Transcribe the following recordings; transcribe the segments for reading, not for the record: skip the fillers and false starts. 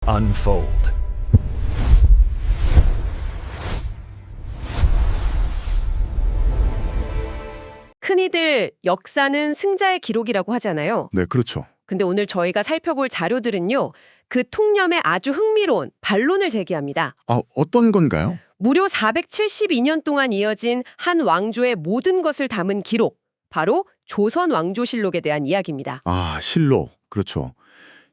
unfold. 흔히들 역사는 승자의 기록이라고 하잖아요. 네, 그렇죠. 근데 오늘 저희가 살펴볼 자료들은요. 그 통념에 아주 흥미로운 반론을 제기합니다. 어떤 건가요? 무려 472년 동안 이어진 한 왕조의 모든 것을 담은 기록, 바로 조선 왕조실록에 대한 이야기입니다. 실록. 그렇죠.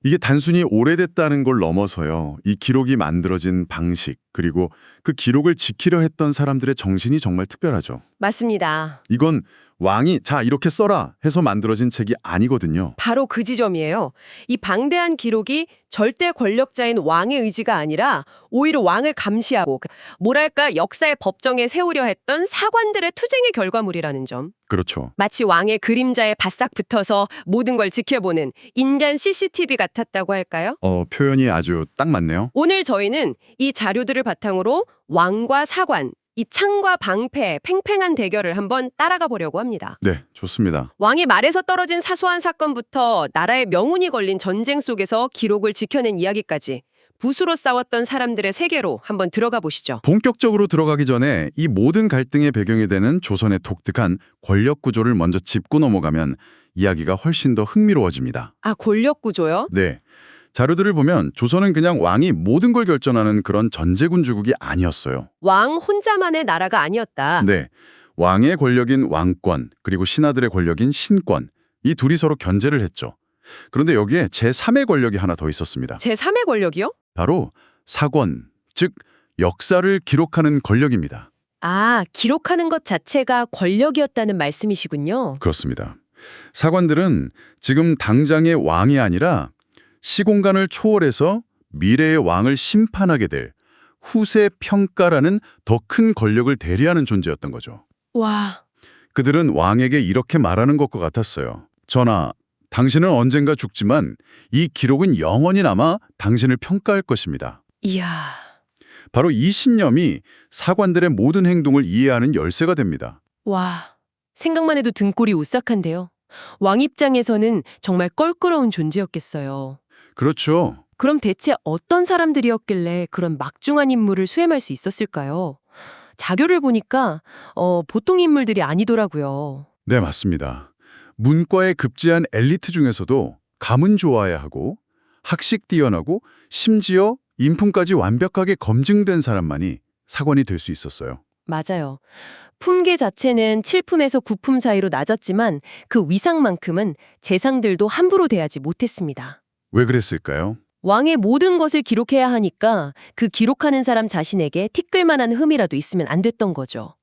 이게 단순히 오래됐다는 걸 넘어서요. 이 기록이 만들어진 방식, 그리고 그 기록을 지키려 했던 사람들의 정신이 정말 특별하죠. 맞습니다. 이건 왕이 자 이렇게 써라 해서 만들어진 책이 아니거든요. 바로 그 지점이에요. 이 방대한 기록이 절대 권력자인 왕의 의지가 아니라 오히려 왕을 감시하고 뭐랄까 역사의 법정에 세우려 했던 사관들의 투쟁의 결과물이라는 점. 그렇죠. 마치 왕의 그림자에 바싹 붙어서 모든 걸 지켜보는 인간 CCTV 같았다고 할까요? 표현이 아주 딱 맞네요. 오늘 저희는 이 자료들을 바탕으로 왕과 사관, 이 창과 방패, 팽팽한 대결을 한번 따라가 보려고 합니다. 네, 좋습니다. 왕이 말에서 떨어진 사소한 사건부터 나라의 명운이 걸린 전쟁 속에서 기록을 지켜낸 이야기까지 붓으로 싸웠던 사람들의 세계로 한번 들어가 보시죠. 본격적으로 들어가기 전에 이 모든 갈등의 배경이 되는 조선의 독특한 권력 구조를 먼저 짚고 넘어가면 이야기가 훨씬 더 흥미로워집니다. 권력 구조요? 네. 자료들을 보면 조선은 그냥 왕이 모든 걸 결정하는 그런 전제군주국이 아니었어요. 왕 혼자만의 나라가 아니었다. 네. 왕의 권력인 왕권, 그리고 신하들의 권력인 신권, 이 둘이 서로 견제를 했죠. 그런데 여기에 제3의 권력이 하나 더 있었습니다. 제3의 권력이요? 바로 사권, 즉 역사를 기록하는 권력입니다. 기록하는 것 자체가 권력이었다는 말씀이시군요. 그렇습니다. 사관들은 지금 당장의 왕이 아니라 시공간을 초월해서 미래의 왕을 심판하게 될 후세 평가라는 더 큰 권력을 대리하는 존재였던 거죠. 와, 그들은 왕에게 이렇게 말하는 것과 같았어요. 전하, 당신은 언젠가 죽지만 이 기록은 영원히 남아 당신을 평가할 것입니다. 이야. 바로 이 신념이 사관들의 모든 행동을 이해하는 열쇠가 됩니다. 와, 생각만 해도 등골이 오싹한데요. 왕 입장에서는 정말 껄끄러운 존재였겠어요. 그렇죠. 그럼 대체 어떤 사람들이었길래 그런 막중한 임무를 수행할 수 있었을까요? 자료를 보니까 보통 인물들이 아니더라고요. 네, 맞습니다. 문과에 급제한 엘리트 중에서도 가문 좋아야 하고 학식 뛰어나고 심지어 인품까지 완벽하게 검증된 사람만이 사관이 될 수 있었어요. 맞아요. 품계 자체는 7품에서 9품 사이로 낮았지만 그 위상만큼은 재상들도 함부로 대하지 못했습니다. 왜 그랬을까요? 왕의 모든 것을 기록해야 하니까 그 기록하는 사람 자신에게 티끌만한 흠이라도 있으면 안 됐던 거죠.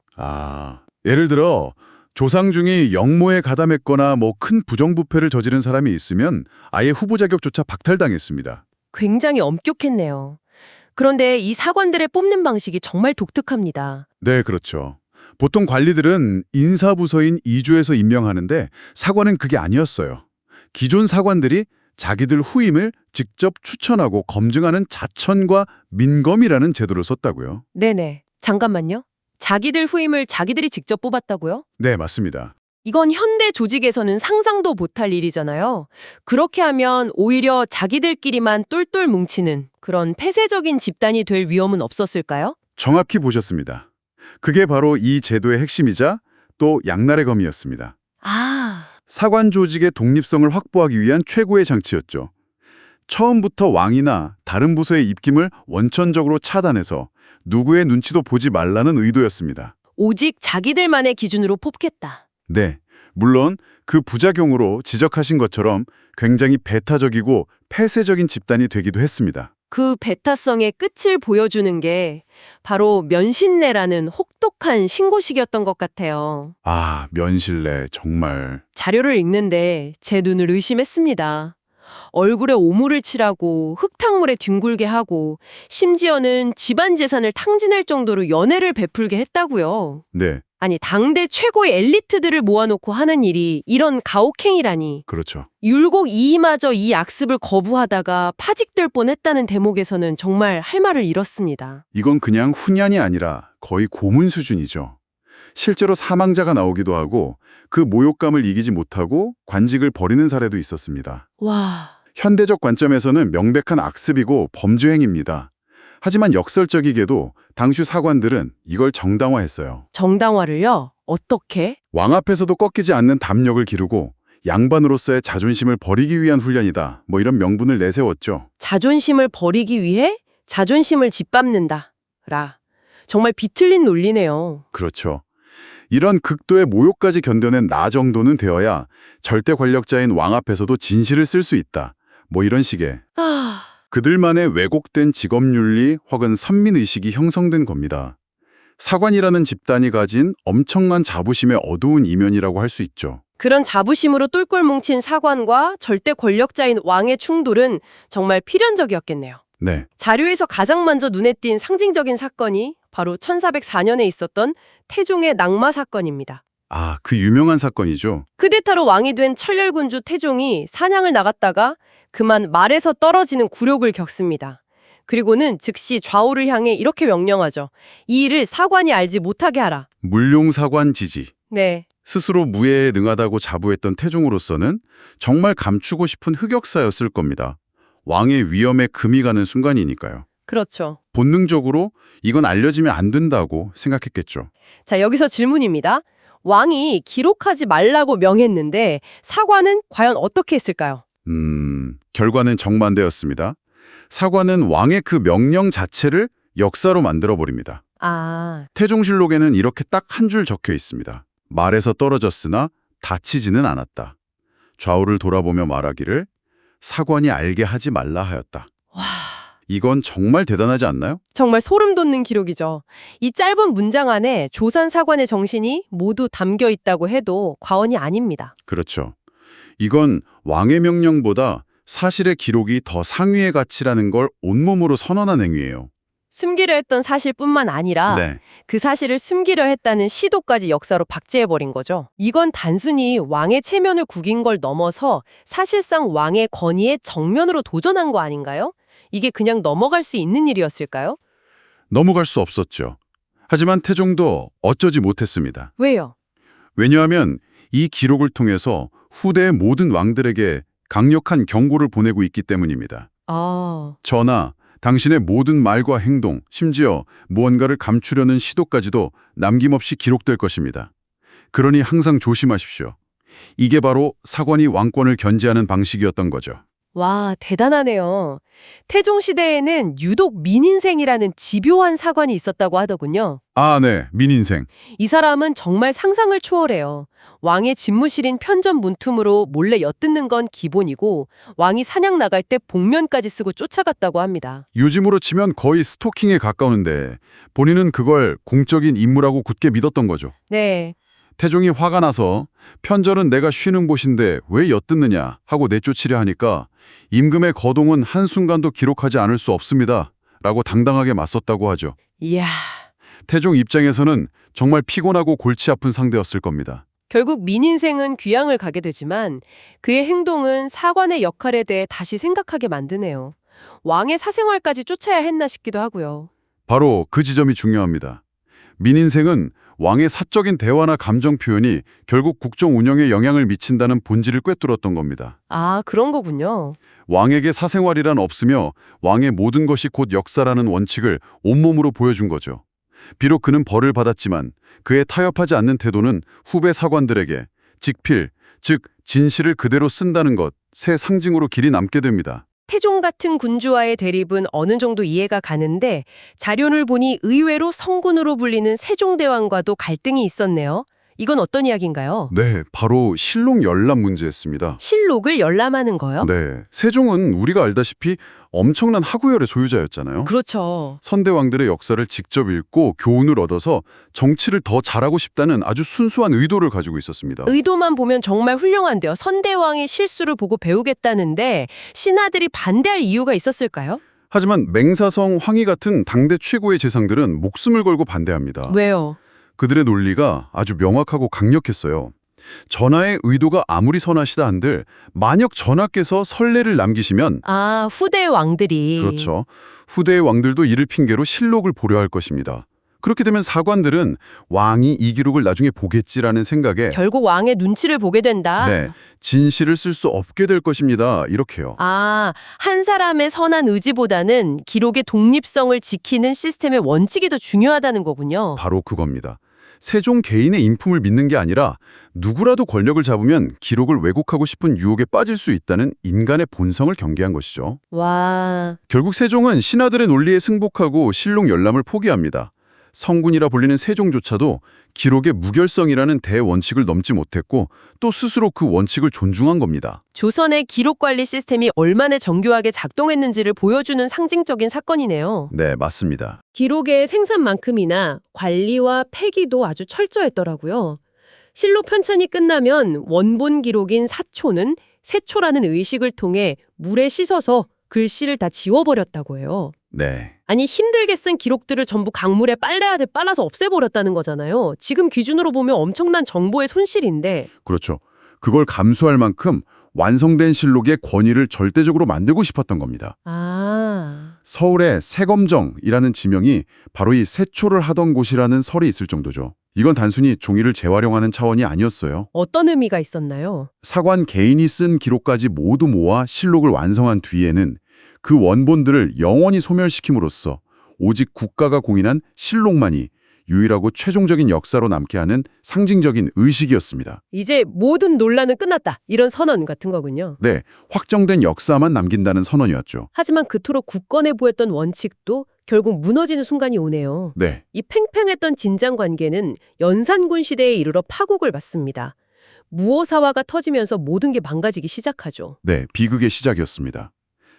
예를 들어 조상 중에 영모에 가담했거나 큰 부정부패를 저지른 사람이 있으면 아예 후보 자격조차 박탈당했습니다. 굉장히 엄격했네요. 그런데 이 사관들의 뽑는 방식이 정말 독특합니다. 네, 그렇죠. 보통 관리들은 인사부서인 이주에서 임명하는데 사관은 그게 아니었어요. 기존 사관들이 자기들 후임을 직접 추천하고 검증하는 자천과 민검이라는 제도를 썼다고요. 네네. 잠깐만요. 자기들 후임을 자기들이 직접 뽑았다고요? 네, 맞습니다. 이건 현대 조직에서는 상상도 못할 일이잖아요. 그렇게 하면 오히려 자기들끼리만 똘똘 뭉치는 그런 폐쇄적인 집단이 될 위험은 없었을까요? 정확히 보셨습니다. 그게 바로 이 제도의 핵심이자 또 양날의 검이었습니다. 사관 조직의 독립성을 확보하기 위한 최고의 장치였죠. 처음부터 왕이나 다른 부서의 입김을 원천적으로 차단해서 누구의 눈치도 보지 말라는 의도였습니다. 오직 자기들만의 기준으로 뽑겠다. 네, 물론 그 부작용으로 지적하신 것처럼 굉장히 배타적이고 폐쇄적인 집단이 되기도 했습니다. 그 배타성의 끝을 보여주는 게 바로 면신례라는 혹독한 신고식이었던 것 같아요. 면실례 정말. 자료를 읽는데 제 눈을 의심했습니다. 얼굴에 오물을 칠하고 흙탕물에 뒹굴게 하고 심지어는 집안 재산을 탕진할 정도로 연애를 베풀게 했다고요. 네, 아니 당대 최고의 엘리트들을 모아놓고 하는 일이 이런 가혹행위라니. 그렇죠. 율곡 이이마저 이 악습을 거부하다가 파직될 뻔했다는 대목에서는 정말 할 말을 잃었습니다. 이건 그냥 훈련이 아니라 거의 고문 수준이죠. 실제로 사망자가 나오기도 하고 그 모욕감을 이기지 못하고 관직을 버리는 사례도 있었습니다. 와, 현대적 관점에서는 명백한 악습이고 범죄 행위입니다. 하지만 역설적이게도 당시 사관들은 이걸 정당화했어요. 정당화를요? 어떻게? 왕 앞에서도 꺾이지 않는 담력을 기르고 양반으로서의 자존심을 버리기 위한 훈련이다. 뭐 이런 명분을 내세웠죠. 자존심을 버리기 위해 자존심을 짓밟는다. 라. 정말 비틀린 논리네요. 그렇죠. 이런 극도의 모욕까지 견뎌낸 나 정도는 되어야 절대 권력자인 왕 앞에서도 진실을 쓸 수 있다. 뭐 이런 식의 아, 그들만의 왜곡된 직업윤리 혹은 선민의식이 형성된 겁니다. 사관이라는 집단이 가진 엄청난 자부심의 어두운 이면이라고 할 수 있죠. 그런 자부심으로 똘똘 뭉친 사관과 절대 권력자인 왕의 충돌은 정말 필연적이었겠네요. 네, 자료에서 가장 먼저 눈에 띈 상징적인 사건이 바로 1404년에 있었던 태종의 낙마 사건입니다. 아, 그 유명한 사건이죠. 쿠데타로 왕이 된 철렬군주 태종이 사냥을 나갔다가 그만 말에서 떨어지는 굴욕을 겪습니다. 그리고는 즉시 좌우를 향해 이렇게 명령하죠. 이 일을 사관이 알지 못하게 하라. 물룡사관 지지. 네, 스스로 무예에 능하다고 자부했던 태종으로서는 정말 감추고 싶은 흑역사였을 겁니다. 왕의 위엄에 금이 가는 순간이니까요. 그렇죠. 본능적으로 이건 알려지면 안 된다고 생각했겠죠. 자, 여기서 질문입니다. 왕이 기록하지 말라고 명했는데 사관은 과연 어떻게 했을까요? 결과는 정반대였습니다. 사관은 왕의 그 명령 자체를 역사로 만들어버립니다. 아, 태종실록에는 이렇게 딱 한 줄 적혀 있습니다. 말에서 떨어졌으나 다치지는 않았다. 좌우를 돌아보며 말하기를 사관이 알게 하지 말라 하였다. 와, 이건 정말 대단하지 않나요? 정말 소름 돋는 기록이죠. 이 짧은 문장 안에 조선 사관의 정신이 모두 담겨 있다고 해도 과언이 아닙니다. 그렇죠. 이건 왕의 명령보다 사실의 기록이 더 상위의 가치라는 걸 온몸으로 선언한 행위예요. 숨기려 했던 사실뿐만 아니라 네, 그 사실을 숨기려 했다는 시도까지 역사로 박제해버린 거죠. 이건 단순히 왕의 체면을 구긴 걸 넘어서 사실상 왕의 권위에 정면으로 도전한 거 아닌가요? 이게 그냥 넘어갈 수 있는 일이었을까요? 넘어갈 수 없었죠. 하지만 태종도 어쩌지 못했습니다. 왜요? 왜냐하면 이 기록을 통해서 후대의 모든 왕들에게 강력한 경고를 보내고 있기 때문입니다. 아, 전하, 당신의 모든 말과 행동, 심지어 무언가를 감추려는 시도까지도 남김없이 기록될 것입니다. 그러니 항상 조심하십시오. 이게 바로 사관이 왕권을 견제하는 방식이었던 거죠. 와, 대단하네요. 태종 시대에는 유독 민인생이라는 집요한 사관이 있었다고 하더군요. 아, 네, 민인생. 이 사람은 정말 상상을 초월해요. 왕의 집무실인 편전 문틈으로 몰래 엿듣는 건 기본이고 왕이 사냥 나갈 때 복면까지 쓰고 쫓아갔다고 합니다. 요즘으로 치면 거의 스토킹에 가까운데 본인은 그걸 공적인 임무라고 굳게 믿었던 거죠. 네, 태종이 화가 나서 편전은 내가 쉬는 곳인데 왜 엿듣느냐 하고 내쫓으려 하니까 임금의 거동은 한순간도 기록하지 않을 수 없습니다. 라고 당당하게 맞섰다고 하죠. 이야, 태종 입장에서는 정말 피곤하고 골치 아픈 상대였을 겁니다. 결국 민인생은 귀양을 가게 되지만 그의 행동은 사관의 역할에 대해 다시 생각하게 만드네요. 왕의 사생활까지 쫓아야 했나 싶기도 하고요. 바로 그 지점이 중요합니다. 민인생은 왕의 사적인 대화나 감정 표현이 결국 국정 운영에 영향을 미친다는 본질을 꿰뚫었던 겁니다. 아, 그런 거군요. 왕에게 사생활이란 없으며 왕의 모든 것이 곧 역사라는 원칙을 온몸으로 보여준 거죠. 비록 그는 벌을 받았지만 그의 타협하지 않는 태도는 후배 사관들에게 직필, 즉 진실을 그대로 쓴다는 것, 새 상징으로 길이 남게 됩니다. 태종 같은 군주와의 대립은 어느 정도 이해가 가는데 자료를 보니 의외로 성군으로 불리는 세종대왕과도 갈등이 있었네요. 이건 어떤 이야기인가요? 네, 바로 실록 열람 문제였습니다. 실록을 열람하는 거요? 네, 세종은 우리가 알다시피 엄청난 하구열의 소유자였잖아요. 그렇죠. 선대왕들의 역사를 직접 읽고 교훈을 얻어서 정치를 더 잘하고 싶다는 아주 순수한 의도를 가지고 있었습니다. 의도만 보면 정말 훌륭한데요. 선대왕의 실수를 보고 배우겠다는데 신하들이 반대할 이유가 있었을까요? 하지만 맹사성, 황희 같은 당대 최고의 재상들은 목숨을 걸고 반대합니다. 왜요? 그들의 논리가 아주 명확하고 강력했어요. 전하의 의도가 아무리 선하시다 한들 만약 전하께서 선례를 남기시면 아, 후대 왕들이. 그렇죠. 후대의 왕들도 이를 핑계로 실록을 보려 할 것입니다. 그렇게 되면 사관들은 왕이 이 기록을 나중에 보겠지라는 생각에 결국 왕의 눈치를 보게 된다. 네, 진실을 쓸 수 없게 될 것입니다. 이렇게요. 아, 한 사람의 선한 의지보다는 기록의 독립성을 지키는 시스템의 원칙이 더 중요하다는 거군요. 바로 그겁니다. 세종 개인의 인품을 믿는 게 아니라 누구라도 권력을 잡으면 기록을 왜곡하고 싶은 유혹에 빠질 수 있다는 인간의 본성을 경계한 것이죠. 와, 결국 세종은 신하들의 논리에 승복하고 실록 열람을 포기합니다. 성군이라 불리는 세종조차도 기록의 무결성이라는 대원칙을 넘지 못했고 또 스스로 그 원칙을 존중한 겁니다. 조선의 기록 관리 시스템이 얼마나 정교하게 작동했는지를 보여주는 상징적인 사건이네요. 네, 맞습니다. 기록의 생산만큼이나 관리와 폐기도 아주 철저했더라고요. 실록 편찬이 끝나면 원본 기록인 사초는 세초라는 의식을 통해 물에 씻어서 글씨를 다 지워버렸다고 해요. 네. 아니 힘들게 쓴 기록들을 전부 강물에 빨래하듯 빨아서 없애버렸다는 거잖아요. 지금 기준으로 보면 엄청난 정보의 손실인데. 그렇죠. 그걸 감수할 만큼 완성된 실록의 권위를 절대적으로 만들고 싶었던 겁니다. 아, 서울의 세검정이라는 지명이 바로 이 세초를 하던 곳이라는 설이 있을 정도죠. 이건 단순히 종이를 재활용하는 차원이 아니었어요. 어떤 의미가 있었나요? 사관 개인이 쓴 기록까지 모두 모아 실록을 완성한 뒤에는 그 원본들을 영원히 소멸시킴으로써 오직 국가가 공인한 실록만이 유일하고 최종적인 역사로 남게 하는 상징적인 의식이었습니다. 이제 모든 논란은 끝났다. 이런 선언 같은 거군요. 네, 확정된 역사만 남긴다는 선언이었죠. 하지만 그토록 굳건해 보였던 원칙도 결국 무너지는 순간이 오네요. 네, 이 팽팽했던 진장 관계는 연산군 시대에 이르러 파국을 맞습니다. 무오사화가 터지면서 모든 게 망가지기 시작하죠. 네, 비극의 시작이었습니다.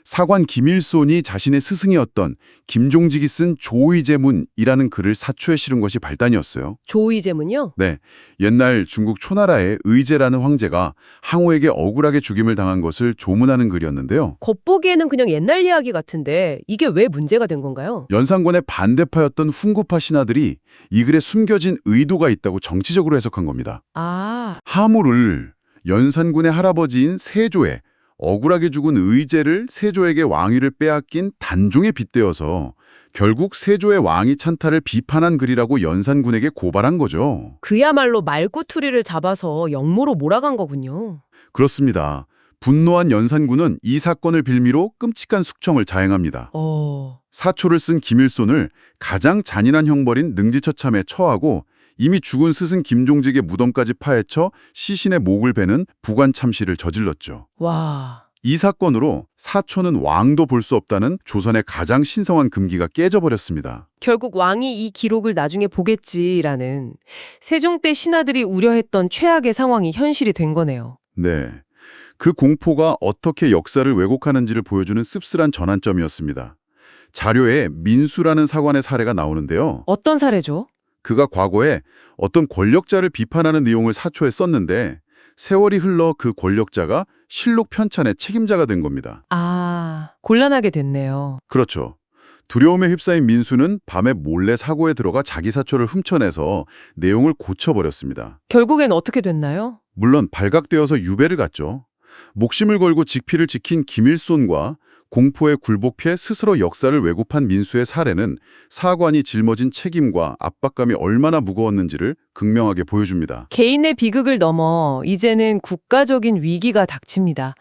사관 김일손이 자신의 스승이었던 김종직이 쓴 조의제문이라는 글을 사초에 실은 것이 발단이었어요. 조의제문요? 네, 옛날 중국 초나라의 의제라는 황제가 항우에게 억울하게 죽임을 당한 것을 조문하는 글이었는데요. 겉보기에는 그냥 옛날 이야기 같은데 이게 왜 문제가 된 건가요? 연산군의 반대파였던 훈구파 신하들이 이 글에 숨겨진 의도가 있다고 정치적으로 해석한 겁니다. 아, 하무를 연산군의 할아버지인 세조에 억울하게 죽은 의제를 세조에게 왕위를 빼앗긴 단종에 빗대어서 결국 세조의 왕위 찬탈을 비판한 글이라고 연산군에게 고발한 거죠. 그야말로 말꼬투리를 잡아서 역모로 몰아간 거군요. 그렇습니다. 분노한 연산군은 이 사건을 빌미로 끔찍한 숙청을 자행합니다. 사초를 쓴 김일손을 가장 잔인한 형벌인 능지처참에 처하고 이미 죽은 스승 김종직의 무덤까지 파헤쳐 시신의 목을 베는 부관참시를 저질렀죠. 와, 이 사건으로 사초는 왕도 볼 수 없다는 조선의 가장 신성한 금기가 깨져버렸습니다. 결국 왕이 이 기록을 나중에 보겠지라는 세종 때 신하들이 우려했던 최악의 상황이 현실이 된 거네요. 네, 그 공포가 어떻게 역사를 왜곡하는지를 보여주는 씁쓸한 전환점이었습니다. 자료에 민수라는 사관의 사례가 나오는데요. 어떤 사례죠? 그가 과거에 어떤 권력자를 비판하는 내용을 사초에 썼는데 세월이 흘러 그 권력자가 실록 편찬의 책임자가 된 겁니다. 아, 곤란하게 됐네요. 그렇죠. 두려움에 휩싸인 민수는 밤에 몰래 사고에 들어가 자기 사초를 훔쳐내서 내용을 고쳐버렸습니다. 결국엔 어떻게 됐나요? 물론 발각되어서 유배를 갔죠. 목숨을 걸고 직피를 지킨 김일손과 공포에 굴복해 스스로 역사를 왜곡한 민수의 사례는 사관이 짊어진 책임과 압박감이 얼마나 무거웠는지를 극명하게 보여줍니다. 개인의 비극을 넘어 이제는 국가적인 위기가 닥칩니다.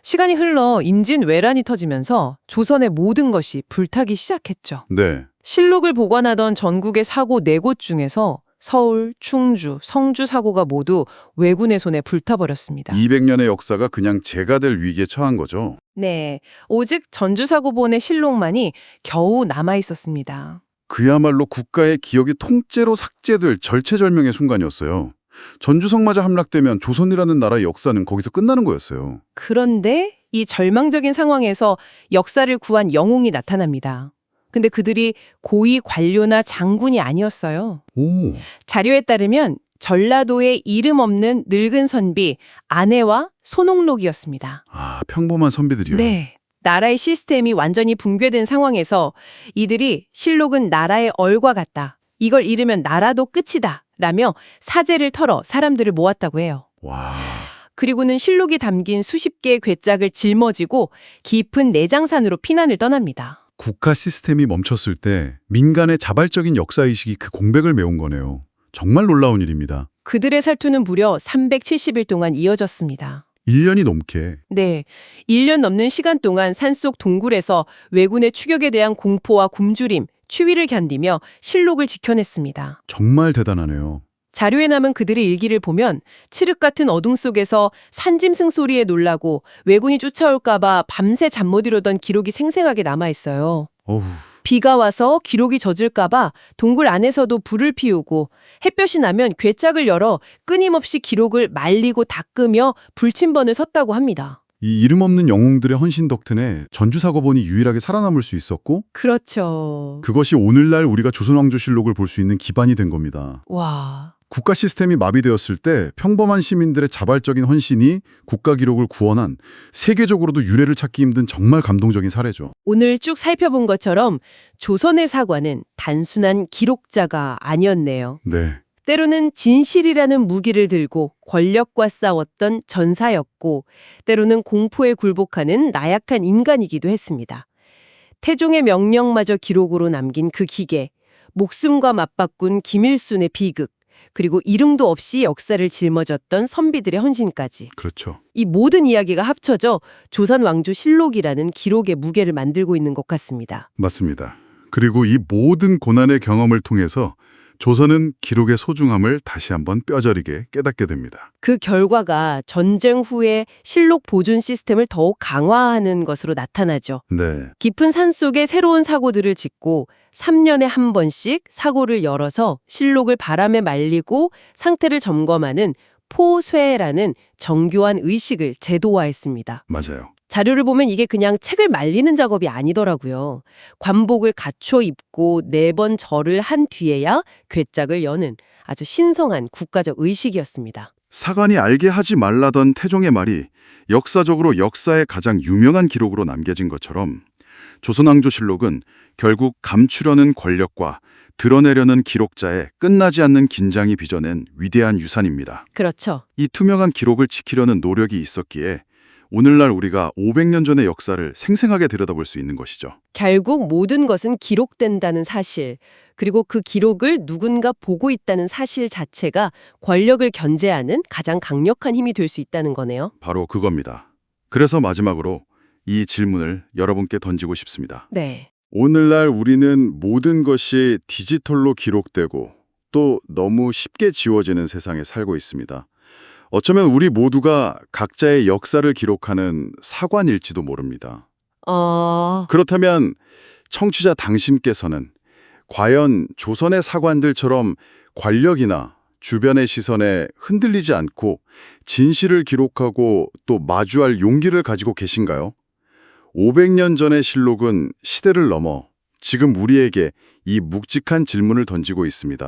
시간이 흘러 임진왜란이 터지면서 조선의 모든 것이 불타기 시작했죠. 네, 실록을 보관하던 전국의 사고 4곳 중에서 서울, 충주, 성주 사고가 모두 왜군의 손에 불타버렸습니다. 200년의 역사가 그냥 재가 될 위기에 처한 거죠. 네, 오직 전주사고본의 실록만이 겨우 남아있었습니다. 그야말로 국가의 기억이 통째로 삭제될 절체절명의 순간이었어요. 전주성마저 함락되면 조선이라는 나라의 역사는 거기서 끝나는 거였어요. 그런데 이 절망적인 상황에서 역사를 구한 영웅이 나타납니다. 근데 그들이 고위 관료나 장군이 아니었어요. 오, 자료에 따르면 전라도의 이름 없는 늙은 선비 아내와 손옥록이었습니다. 아, 평범한 선비들이요. 네. 나라의 시스템이 완전히 붕괴된 상황에서 이들이 실록은 나라의 얼과 같다. 이걸 잃으면 나라도 끝이다. 라며 사제를 털어 사람들을 모았다고 해요. 와, 그리고는 실록이 담긴 수십 개의 괴짝을 짊어지고 깊은 내장산으로 피난을 떠납니다. 국가 시스템이 멈췄을 때 민간의 자발적인 역사의식이 그 공백을 메운 거네요. 정말 놀라운 일입니다. 그들의 살투는 무려 370일 동안 이어졌습니다. 1년이 넘게. 네, 1년 넘는 시간 동안 산속 동굴에서 왜군의 추격에 대한 공포와 굶주림, 추위를 견디며 실록을 지켜냈습니다. 정말 대단하네요. 자료에 남은 그들의 일기를 보면 칠흑 같은 어둠 속에서 산짐승 소리에 놀라고 왜군이 쫓아올까봐 밤새 잠 못 이루던 기록이 생생하게 남아있어요. 어후, 비가 와서 기록이 젖을까봐 동굴 안에서도 불을 피우고 햇볕이 나면 괴짝을 열어 끊임없이 기록을 말리고 닦으며 불침번을 섰다고 합니다. 이 이름 없는 영웅들의 헌신 덕분에 전주사거본이 유일하게 살아남을 수 있었고 그렇죠. 그것이 오늘날 우리가 조선왕조실록을 볼 수 있는 기반이 된 겁니다. 와, 국가 시스템이 마비되었을 때 평범한 시민들의 자발적인 헌신이 국가 기록을 구원한 세계적으로도 유례를 찾기 힘든 정말 감동적인 사례죠. 오늘 쭉 살펴본 것처럼 조선의 사관은 단순한 기록자가 아니었네요. 네, 때로는 진실이라는 무기를 들고 권력과 싸웠던 전사였고 때로는 공포에 굴복하는 나약한 인간이기도 했습니다. 태종의 명령마저 기록으로 남긴 그 기계, 목숨과 맞바꾼 김일순의 비극, 그리고 이름도 없이 역사를 짊어졌던 선비들의 헌신까지. 그렇죠. 이 모든 이야기가 합쳐져 조선왕조실록이라는 기록의 무게를 만들고 있는 것 같습니다. 맞습니다. 그리고 이 모든 고난의 경험을 통해서 조선은 기록의 소중함을 다시 한번 뼈저리게 깨닫게 됩니다. 그 결과가 전쟁 후에 실록 보존 시스템을 더욱 강화하는 것으로 나타나죠. 네, 깊은 산속에 새로운 사고들을 짓고 3년에 한 번씩 사고를 열어서 실록을 바람에 말리고 상태를 점검하는 포쇄라는 정교한 의식을 제도화했습니다. 맞아요. 자료를 보면 이게 그냥 책을 말리는 작업이 아니더라고요. 관복을 갖춰 입고 4번 절을 한 뒤에야 괴짝을 여는 아주 신성한 국가적 의식이었습니다. 사관이 알게 하지 말라던 태종의 말이 역사적으로 역사의 가장 유명한 기록으로 남겨진 것처럼 조선왕조실록은 결국 감추려는 권력과 드러내려는 기록자의 끝나지 않는 긴장이 빚어낸 위대한 유산입니다. 그렇죠. 이 투명한 기록을 지키려는 노력이 있었기에 오늘날 우리가 500년 전의 역사를 생생하게 들여다볼 수 있는 것이죠. 결국 모든 것은 기록된다는 사실, 그리고 그 기록을 누군가 보고 있다는 사실 자체가 권력을 견제하는 가장 강력한 힘이 될 수 있다는 거네요. 바로 그겁니다. 그래서 마지막으로 이 질문을 여러분께 던지고 싶습니다. 네. 오늘날 우리는 모든 것이 디지털로 기록되고 또 너무 쉽게 지워지는 세상에 살고 있습니다. 어쩌면 우리 모두가 각자의 역사를 기록하는 사관일지도 모릅니다. 그렇다면 청취자 당신께서는 과연 조선의 사관들처럼 권력이나 주변의 시선에 흔들리지 않고 진실을 기록하고 또 마주할 용기를 가지고 계신가요? 500년 전의 실록은 시대를 넘어 지금 우리에게 이 묵직한 질문을 던지고 있습니다.